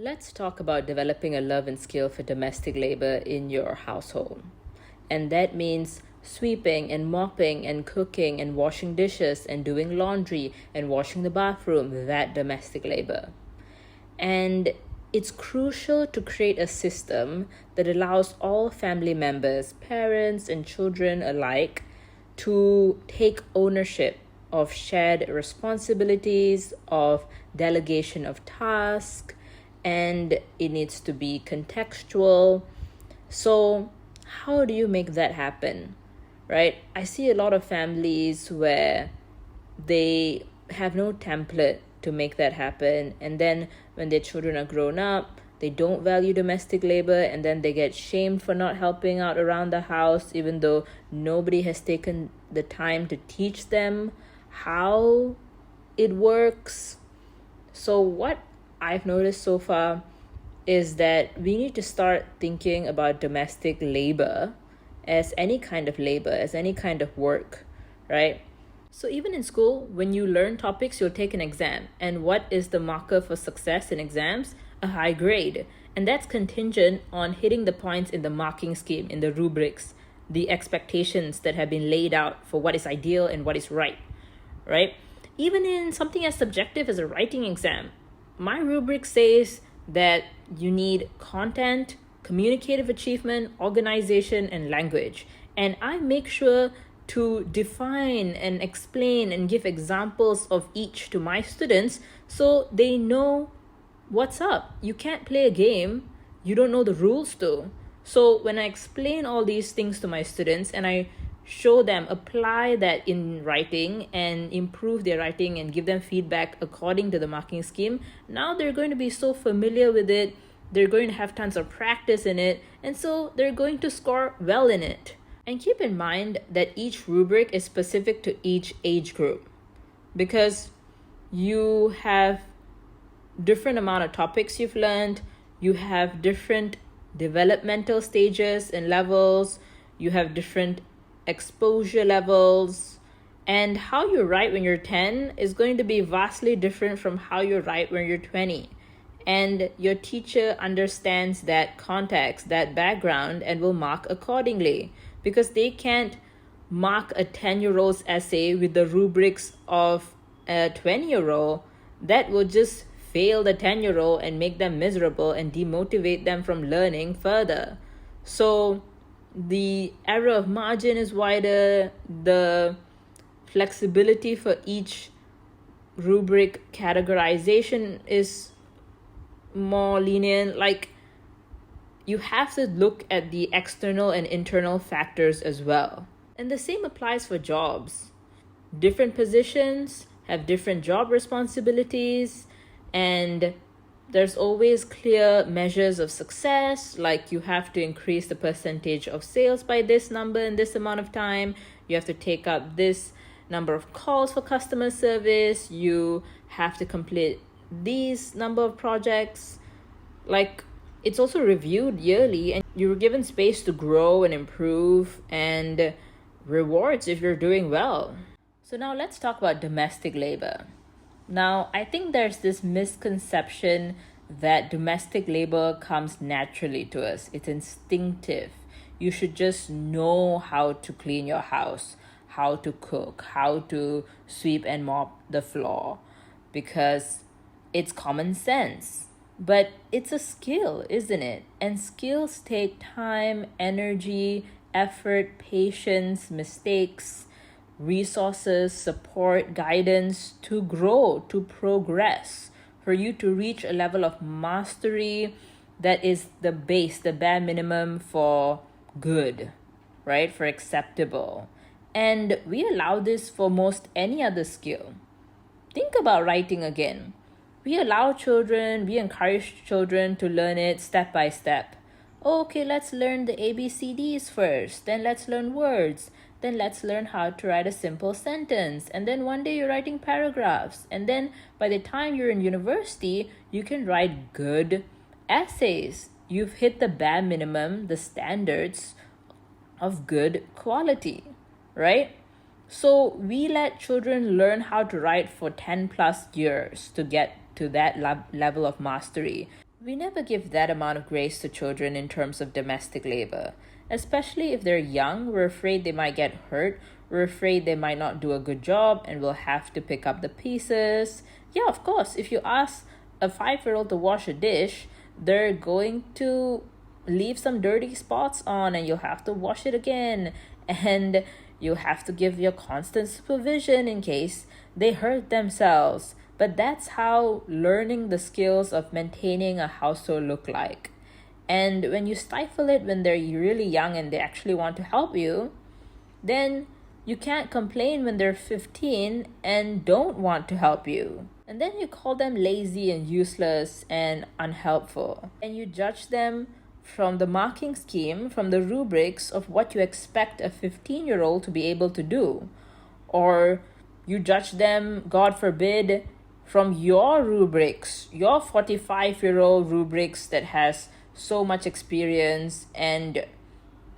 Let's talk about developing a love and skill for domestic labor in your household. And that means sweeping and mopping and cooking and washing dishes and doing laundry and washing the bathroom, that domestic labor. And it's crucial to create a system that allows all family members, parents and children alike, to take ownership of shared responsibilities, of delegation of tasks, and it needs to be contextual. So, how do you make that happen? Right? I see a lot of families where they have no template to make that happen, and then when their children are grown up, they don't value domestic labor, and then they get shamed for not helping out around the house, even though nobody has taken the time to teach them how it works. So what I've noticed so far is that we need to start thinking about domestic labor as any kind of labor, as any kind of work, right? So even in school, when you learn topics, you'll take an exam. And what is the marker for success in exams? A high grade. And that's contingent on hitting the points in the marking scheme, in the rubrics, the expectations that have been laid out for what is ideal and what is right? Even in something as subjective as a writing exam, my rubric says that you need content, communicative achievement, organization, and language. And I make sure to define and explain and give examples of each to my students so they know what's up. You can't play a game you don't know the rules to. So when I explain all these things to my students and I show them, apply that in writing and improve their writing and give them feedback according to the marking scheme, now they're going to be so familiar with it, they're going to have tons of practice in it, and so they're going to score well in it. And keep in mind that each rubric is specific to each age group, because you have different amount of topics you've learned, you have different developmental stages and levels, you have different exposure levels, and how you write when you're 10 is going to be vastly different from how you write when you're 20. And your teacher understands that context, that background, and will mark accordingly, because they can't mark a 10-year-old's essay with the rubrics of a 20-year-old. That will just fail the 10-year-old and make them miserable and demotivate them from learning further. So the error of margin is wider, the flexibility for each rubric categorization is more lenient. Like, you have to look at the external and internal factors as well. And the same applies for jobs. Different positions have different job responsibilities, and there's always clear measures of success, like you have to increase the percentage of sales by this number in this amount of time, you have to take up this number of calls for customer service, you have to complete these number of projects. Like, it's also reviewed yearly, and you're given space to grow and improve, and rewards if you're doing well. So now let's talk about domestic labor. Now, I think there's this misconception that domestic labor comes naturally to us. It's instinctive. You should just know how to clean your house, how to cook, how to sweep and mop the floor, because it's common sense. But it's a skill, isn't it? And skills take time, energy, effort, patience, mistakes, resources, support, guidance to grow, to progress, for you to reach a level of mastery that is the base, the bare minimum for good, right? For acceptable. And we allow this for most any other skill. Think about writing again. We encourage children to learn it step by step. Okay, let's learn the ABCDs first, then let's learn words, then let's learn how to write a simple sentence, and then one day you're writing paragraphs, and then by the time you're in university, you can write good essays. You've hit the bare minimum, the standards of good quality, right? So we let children learn how to write for 10 plus years to get to that level of mastery. We never give that amount of grace to children in terms of domestic labor. Especially if they're young, we're afraid they might get hurt, we're afraid they might not do a good job, and we'll have to pick up the pieces. Yeah, of course, if you ask a 5-year-old to wash a dish, they're going to leave some dirty spots on, and you'll have to wash it again. And you have to give your constant supervision in case they hurt themselves. But that's how learning the skills of maintaining a household look like. And when you stifle it when they're really young and they actually want to help you, then you can't complain when they're 15 and don't want to help you. And then you call them lazy and useless and unhelpful. And you judge them from the marking scheme, from the rubrics of what you expect a 15-year-old to be able to do. Or you judge them, God forbid, from your rubrics, your 45-year-old rubrics that has so much experience, and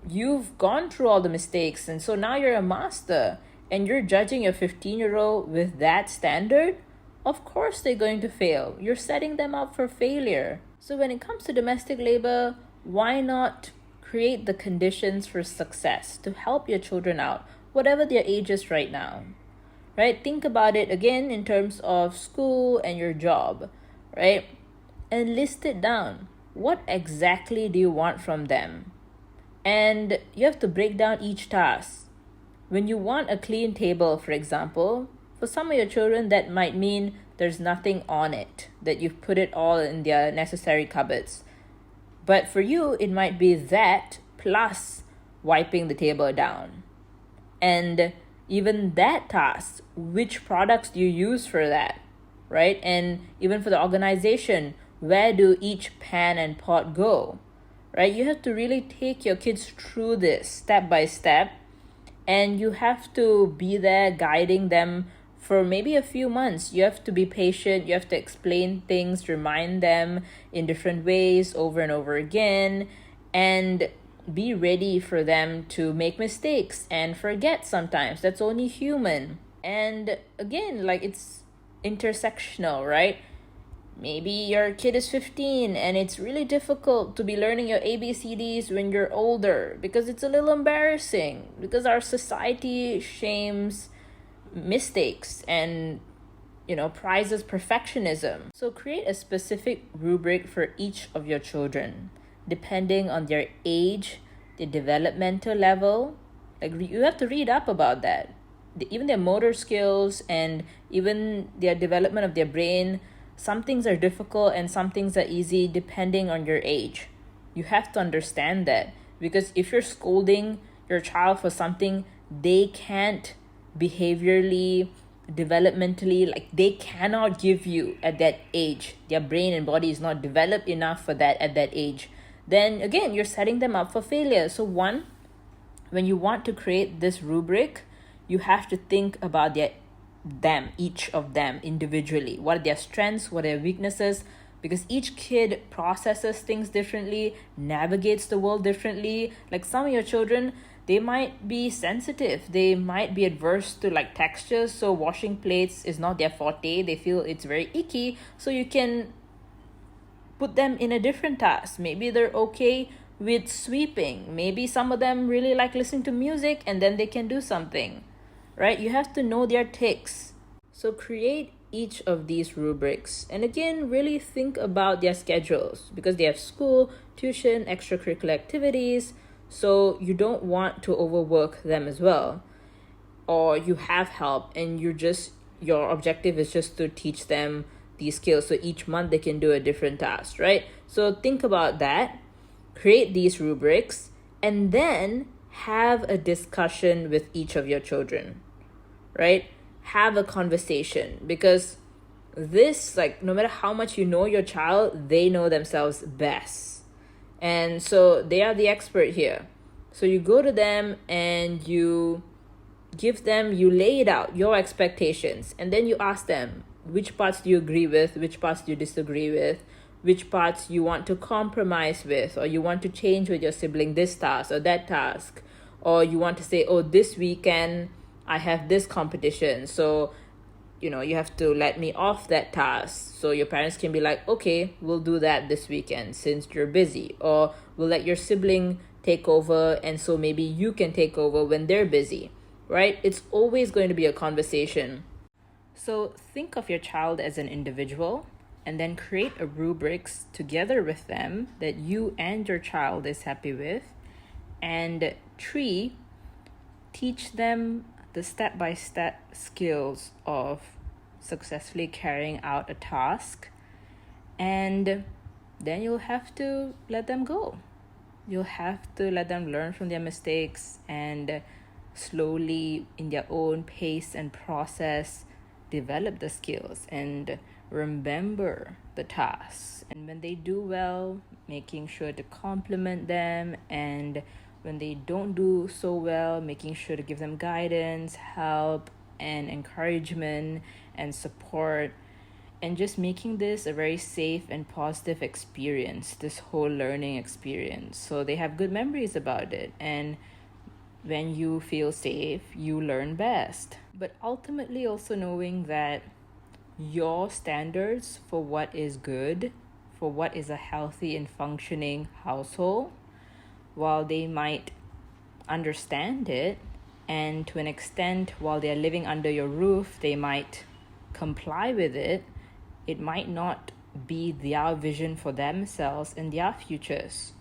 you've gone through all the mistakes, and so now you're a master and you're judging your 15-year-old with that standard. Of course they're going to fail. You're setting them up for failure. So when it comes to domestic labor, why not create the conditions for success to help your children out, whatever their age is right now? Right? Think about it again in terms of school and your job, right? And list it down. What exactly do you want from them? And you have to break down each task. When you want a clean table, for example, for some of your children, that might mean there's nothing on it, that you've put it all in their necessary cupboards. But for you, it might be that plus wiping the table down. And even that task, which products do you use for that, right? And even for the organization, where do each pan and pot go, right? You have to really take your kids through this step by step, and you have to be there guiding them for maybe a few months. You have to be patient. You have to explain things, remind them in different ways over and over again, and be ready for them to make mistakes and forget sometimes. That's only human. And again, like, it's intersectional, right? Maybe your kid is 15 and it's really difficult to be learning your ABCDs when you're older because it's a little embarrassing, because our society shames mistakes and prizes perfectionism. So create a specific rubric for each of your children depending on their age, their developmental level. Like, you have to read up about that. Even their motor skills and even their development of their brain. Some things are difficult and some things are easy depending on your age. You have to understand that, because if you're scolding your child for something they can't behaviorally, developmentally, like, they cannot give you at that age, their brain and body is not developed enough for that at that age, then again, you're setting them up for failure. So one, when you want to create this rubric, you have to think about each of them individually. What are their strengths? What are their weaknesses? Because each kid processes things differently, navigates the world differently. Like, some of your children, they might be sensitive. They might be adverse to like textures. So washing plates is not their forte. They feel it's very icky. So you can put them in a different task. Maybe they're okay with sweeping. Maybe some of them really like listening to music, and then they can do something, right? You have to know their tics. So create each of these rubrics. And again, really think about their schedules, because they have school, tuition, extracurricular activities. So you don't want to overwork them as well. Or you have help and your objective is just to teach them these skills. So each month they can do a different task, right? So think about that. Create these rubrics and then have a discussion with each of your children, right? Have a conversation, because this, like, no matter how much you know your child, they know themselves best. And so they are the expert here. So you go to them and you lay it out, your expectations, and then you ask them, which parts do you agree with, which parts do you disagree with, which parts you want to compromise with, or you want to change with your sibling this task or that task, or you want to say, oh, this weekend I have this competition, so you have to let me off that task. So your parents can be like, okay, we'll do that this weekend since you're busy. Or we'll let your sibling take over, and so maybe you can take over when they're busy, right? It's always going to be a conversation. So think of your child as an individual and then create a rubrics together with them that you and your child is happy with. And 3, teach them the step-by-step skills of successfully carrying out a task. And then you'll have to let them go. You'll have to let them learn from their mistakes and slowly, in their own pace and process, develop the skills and remember the tasks. And when they do well, making sure to compliment them, and when they don't do so well, making sure to give them guidance, help, and encouragement and support, and just making this a very safe and positive experience, this whole learning experience. So they have good memories about it. And when you feel safe, you learn best. But ultimately, also knowing that your standards for what is good, for what is a healthy and functioning household, while they might understand it, and to an extent, while they're living under your roof, they might comply with it, it might not be their vision for themselves and their futures.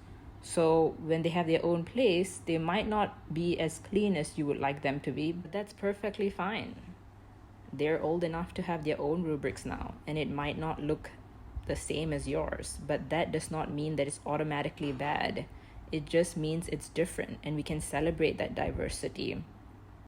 So when they have their own place, they might not be as clean as you would like them to be, but that's perfectly fine. They're old enough to have their own rubrics now, and it might not look the same as yours, but that does not mean that it's automatically bad. It just means it's different, and we can celebrate that diversity.